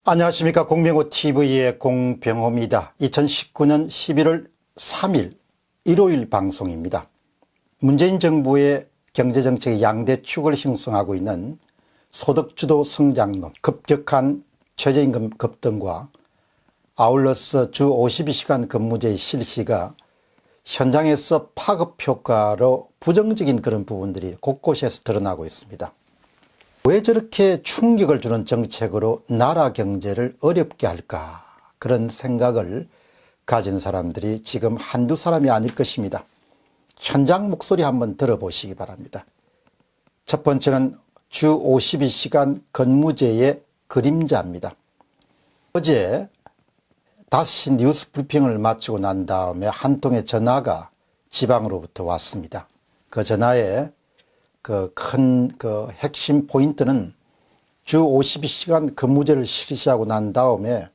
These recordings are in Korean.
안녕하십니까. 공병호TV의 공병호입니다. 2019년 11월 3일 일요일 방송입니다. 문재인 정부의 경제정책의 양대 축을 형성하고 있는 소득주도 성장론, 급격한 최저임금 급등과 아울러서 주 52시간 근무제의 실시가 현장에서 파급 효과로 부정적인 그런 부분들이 곳곳에서 드러나고 있습니다. 왜 저렇게 충격을 주는 정책으로 나라 경제를 어렵게 할까, 그런 생각을 가진 사람들이 지금 한두 사람이 아닐 것입니다. 현장 목소리 한번 들어보시기 바랍니다. 첫 번째는 주 52시간 근무제의 그림자입니다. 어제 5시 뉴스 브리핑을 마치고 난 다음에 한 통의 전화가 지방으로부터 왔습니다. 그 전화에 큰 핵심 포인트는 주 52시간 근무제를 실시하고 난 다음에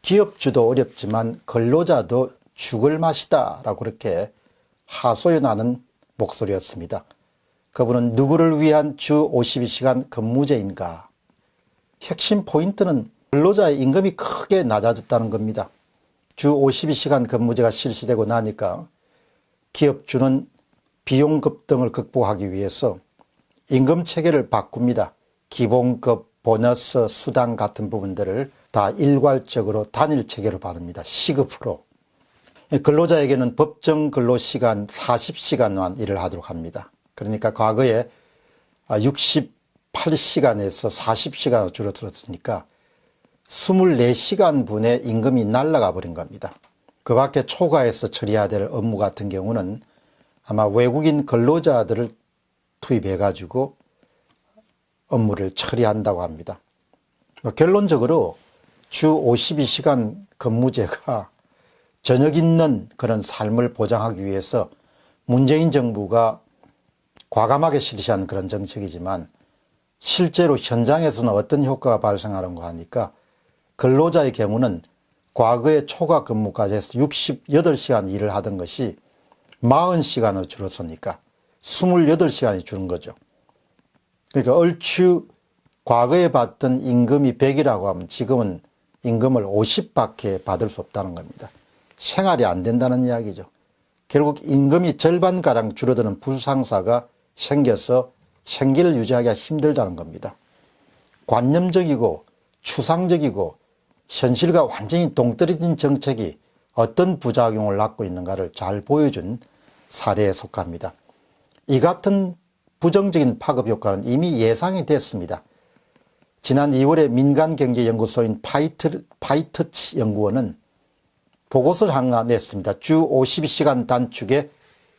기업주도 어렵지만 근로자도 죽을 맛이다 라고 그렇게 하소연하는 목소리였습니다. 그분은 누구를 위한 주 52시간 근무제인가? 핵심 포인트는 근로자의 임금이 크게 낮아졌다는 겁니다. 주 52시간 근무제가 실시되고 나니까 기업주는 비용 급등을 극복하기 위해서 임금 체계를 바꿉니다. 기본급, 보너스, 수당 같은 부분들을 다 일괄적으로 단일 체계로 바릅니다. 시급으로. 근로자에게는 법정 근로시간 40시간만 일을 하도록 합니다. 그러니까 과거에 68시간에서 40시간으로 줄어들었으니까 24시간분의 임금이 날아가 버린 겁니다. 그 밖에 초과해서 처리해야 될 업무 같은 경우는 아마 외국인 근로자들을 투입해 가지고 업무를 처리한다고 합니다. 결론적으로 주 52시간 근무제가 저녁 있는 그런 삶을 보장하기 위해서 문재인 정부가 과감하게 실시한 그런 정책이지만 실제로 현장에서는 어떤 효과가 발생하는가 하니까 근로자의 경우는 과거에 초과 근무까지 해서 68시간 일을 하던 것이 40시간으로 줄었으니까 28시간이 주는 거죠. 그러니까 얼추 과거에 받던 임금이 100이라고 하면 지금은 임금을 50밖에 받을 수 없다는 겁니다. 생활이 안 된다는 이야기죠. 결국 임금이 절반가량 줄어드는 불상사가 생겨서 생계를 유지하기가 힘들다는 겁니다. 관념적이고 추상적이고 현실과 완전히 동떨어진 정책이 어떤 부작용을 낳고 있는가를 잘 보여준 사례에 속합니다. 이 같은 부정적인 파급 효과는 이미 예상이 됐습니다. 지난 2월에 민간경제연구소인 파이터치 연구원은 보고서를 하나 냈습니다. 주 52시간 단축의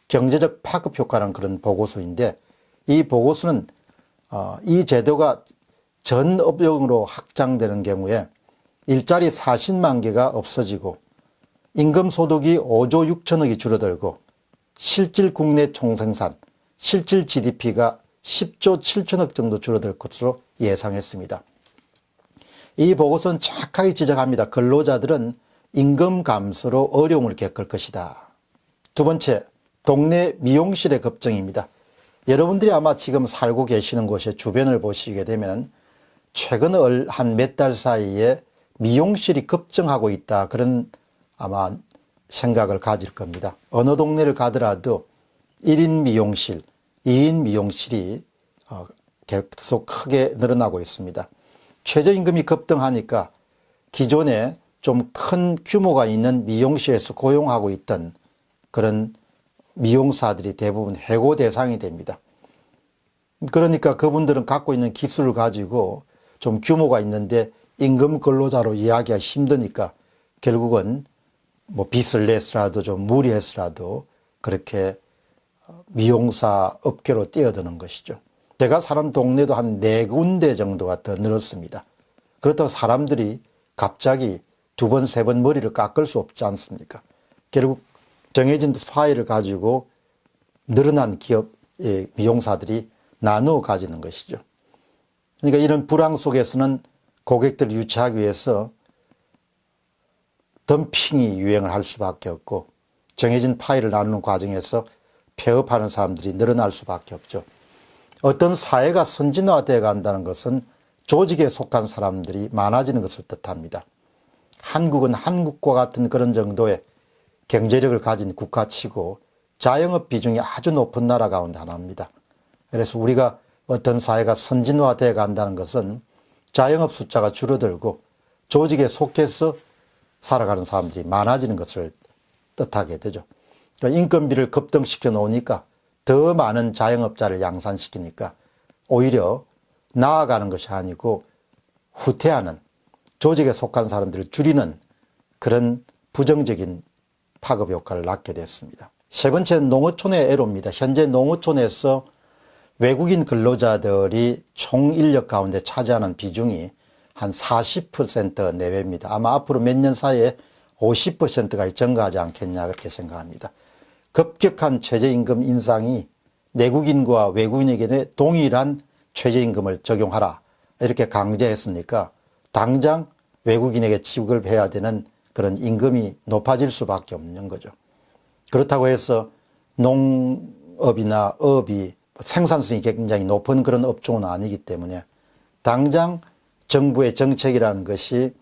경제적 파급 효과라는 그런 보고서인데, 이 보고서는 이 제도가 전 업종으로 확장되는 경우에 일자리 40만 개가 없어지고 임금 소득이 5조 6천억이 줄어들고 실질 국내 총생산, 실질 GDP가 10조 7천억 정도 줄어들 것으로 예상했습니다. 이 보고서는 정확하게 지적합니다. 근로자들은 임금 감소로 어려움을 겪을 것이다. 두 번째, 동네 미용실의 급증입니다. 여러분들이 아마 지금 살고 계시는 곳의 주변을 보시게 되면 최근 한 몇 달 사이에 미용실이 급증하고 있다, 그런 아마 생각을 가질 겁니다. 어느 동네를 가더라도 1인 미용실, 2인 미용실이 계속 크게 늘어나고 있습니다. 최저임금이 급등하니까 기존에 좀 큰 규모가 있는 미용실에서 고용하고 있던 그런 미용사들이 대부분 해고 대상이 됩니다. 그러니까 그분들은 갖고 있는 기술을 가지고 좀 규모가 있는데 임금 근로자로 이야기하기 힘드니까 결국은 빚을 내서라도 좀 무리해서라도 그렇게 미용사 업계로 뛰어드는 것이죠. 제가 사는 동네도 한 4군데 정도가 더 늘었습니다. 그렇다고 사람들이 갑자기 2번, 3번 머리를 깎을 수 없지 않습니까? 결국 정해진 파일을 가지고 늘어난 기업의 미용사들이 나누어 가지는 것이죠. 그러니까 이런 불황 속에서는 고객들을 유치하기 위해서 덤핑이 유행을 할 수밖에 없고 정해진 파일을 나누는 과정에서 폐업하는 사람들이 늘어날 수밖에 없죠. 어떤 사회가 선진화되어 간다는 것은 조직에 속한 사람들이 많아지는 것을 뜻합니다. 한국은 한국과 같은 그런 정도의 경제력을 가진 국가치고 자영업 비중이 아주 높은 나라 가운데 하나입니다. 그래서 우리가 어떤 사회가 선진화되어 간다는 것은 자영업 숫자가 줄어들고 조직에 속해서 살아가는 사람들이 많아지는 것을 뜻하게 되죠. 그러니까 인건비를 급등시켜 놓으니까 더 많은 자영업자를 양산시키니까 오히려 나아가는 것이 아니고 후퇴하는, 조직에 속한 사람들을 줄이는 그런 부정적인 파급 효과를 낳게 됐습니다. 세 번째는 농어촌의 애로입니다. 현재 농어촌에서 외국인 근로자들이 총 인력 가운데 차지하는 비중이 한 40% 내외입니다. 아마 앞으로 몇 년 사이에 50%까지 증가하지 않겠냐 그렇게 생각합니다. 급격한 최저임금 인상이 내국인과 외국인에게 동일한 최저임금을 적용하라 이렇게 강제했으니까 당장 외국인에게 지급해야 되는 그런 임금이 높아질 수밖에 없는 거죠. 그렇다고 해서 농업이나 어업이 생산성이 굉장히 높은 그런 업종은 아니기 때문에 당장 정부의 정책이라는 것이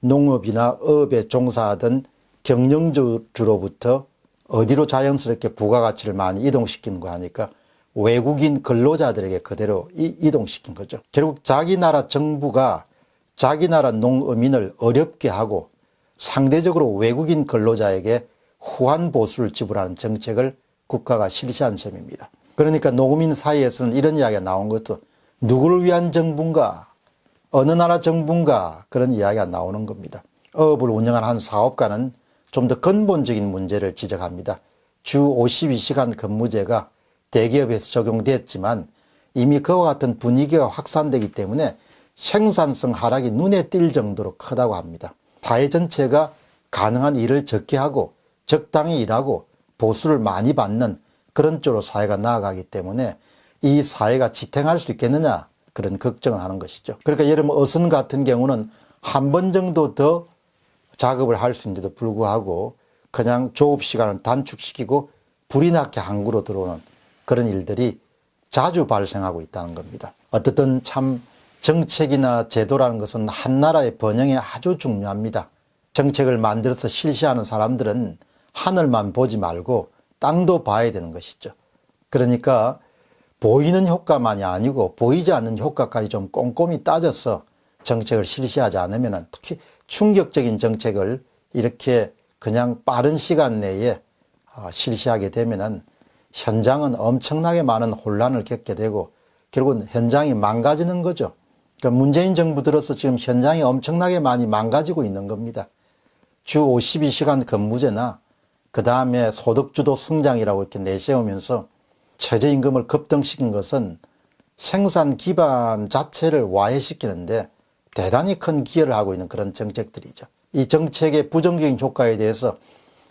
농업이나 어업에 종사하던 경영주로부터 어디로 자연스럽게 부가가치를 많이 이동시키는 거 하니까 외국인 근로자들에게 그대로 이동시킨 거죠. 결국 자기 나라 정부가 자기 나라 농어민을 어렵게 하고 상대적으로 외국인 근로자에게 후한 보수를 지불하는 정책을 국가가 실시한 셈입니다. 그러니까 농민 사이에서는 이런 이야기가 나온 것도 누구를 위한 정부인가, 어느 나라 정부인가 그런 이야기가 나오는 겁니다. 어업을 운영하는 한 사업가는 좀 더 근본적인 문제를 지적합니다. 주 52시간 근무제가 대기업에서 적용됐지만 이미 그와 같은 분위기가 확산되기 때문에 생산성 하락이 눈에 띌 정도로 크다고 합니다. 사회 전체가 가능한 일을 적게 하고 적당히 일하고 보수를 많이 받는 그런 쪽으로 사회가 나아가기 때문에 이 사회가 지탱할 수 있겠느냐 그런 걱정을 하는 것이죠. 그러니까 예를 들면 어선 같은 경우는 한 번 정도 더 작업을 할 수 있는데도 불구하고 그냥 조업 시간을 단축시키고 불이 나게 항구로 들어오는 그런 일들이 자주 발생하고 있다는 겁니다. 어떻든 참 정책이나 제도라는 것은 한 나라의 번영에 아주 중요합니다. 정책을 만들어서 실시하는 사람들은 하늘만 보지 말고 땅도 봐야 되는 것이죠. 그러니까 보이는 효과만이 아니고 보이지 않는 효과까지 좀 꼼꼼히 따져서 정책을 실시하지 않으면 특히 충격적인 정책을 이렇게 그냥 빠른 시간 내에 실시하게 되면은 현장은 엄청나게 많은 혼란을 겪게 되고 결국은 현장이 망가지는 거죠. 그러니까 문재인 정부 들어서 지금 현장이 엄청나게 많이 망가지고 있는 겁니다. 주 52시간 근무제나 그 다음에 소득주도 성장이라고 이렇게 내세우면서 최저임금을 급등시킨 것은 생산 기반 자체를 와해시키는데 대단히 큰 기여를 하고 있는 그런 정책들이죠. 이 정책의 부정적인 효과에 대해서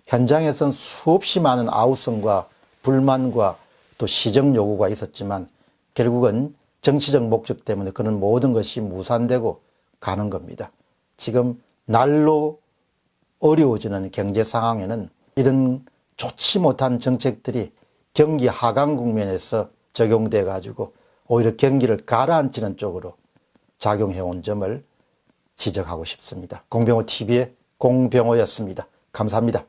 현장에서는 수없이 많은 아우성과 불만과 또 시정 요구가 있었지만 결국은 정치적 목적 때문에 그런 모든 것이 무산되고 가는 겁니다. 지금 날로 어려워지는 경제 상황에는 이런 좋지 못한 정책들이 경기 하강 국면에서 적용돼 가지고 오히려 경기를 가라앉히는 쪽으로 작용해온 점을 지적하고 싶습니다. 공병호 TV의 공병호였습니다. 감사합니다.